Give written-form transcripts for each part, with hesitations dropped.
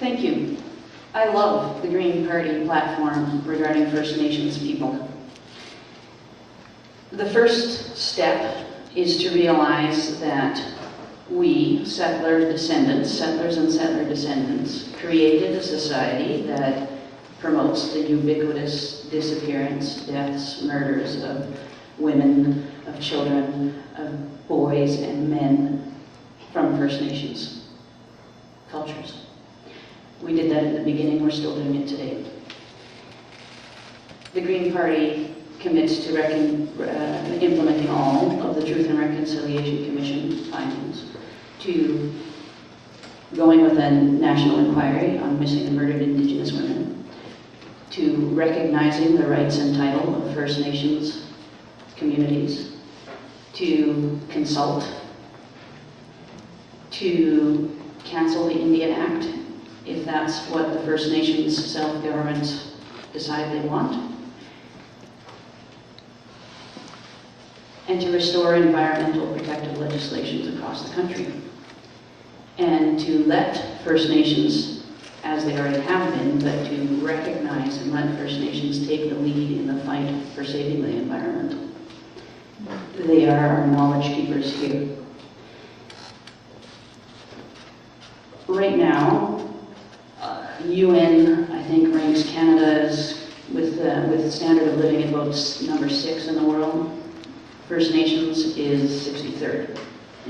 Thank you. I love the Green Party platform regarding First Nations people. The first step is to realize that we, settlers and settler descendants, created a society that promotes the ubiquitous disappearance, deaths, murders of women, of children, of boys and men from First Nations cultures. We did that at the beginning, we're still doing it today. The Green Party commits to implementing all of the Truth and Reconciliation Commission findings, to going with a national inquiry on missing and murdered Indigenous women, to recognizing the rights and title of First Nations communities, to consult, to cancel the Indian Act if that's what the First Nations self-governments decide they want, and to restore environmental protective legislations across the country, and to let First Nations, as they already have been, but to recognize and let First Nations take the lead in the fight for saving the environment. They are our knowledge keepers here. Right now, UN, I think, ranks Canada as, with the standard of living, about number 6 in the world. First Nations is 63rd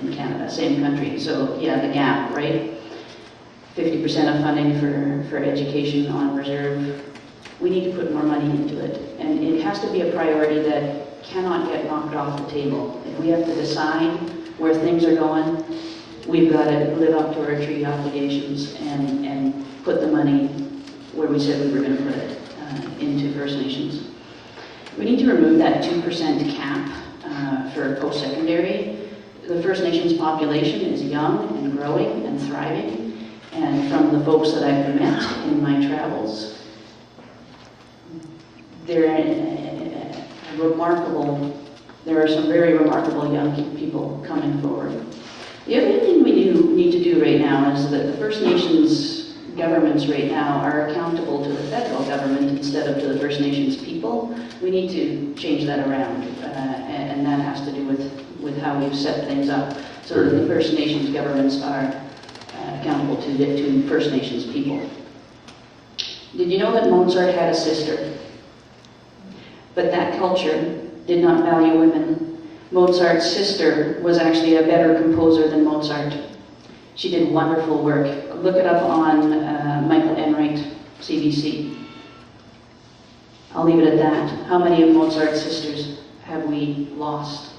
in Canada, same country. So yeah, the gap, right? 50% of funding for education on reserve. We need to put more money into it. And it has to be a priority that cannot get knocked off the table. If we have to decide where things are going, we've got to live up to our treaty obligations and put the money where we said we were going to put it, into First Nations. We need to remove that 2% cap for post-secondary. The First Nations population is young and growing and thriving, and from the folks that I've met in my travels, there are some very remarkable young people coming forward. The other thing we need to do right now is that the First Nations governments right now are accountable to the federal government instead of to the First Nations people. We need to change that around, and that has to do with how we've set things up so that the First Nations governments are accountable to First Nations people. Did you know that Mozart had a sister? But that culture did not value women. Mozart's sister was actually a better composer than Mozart. She did wonderful work. Look it up on Michael Enright, CBC. I'll leave it at that. How many of Mozart's sisters have we lost?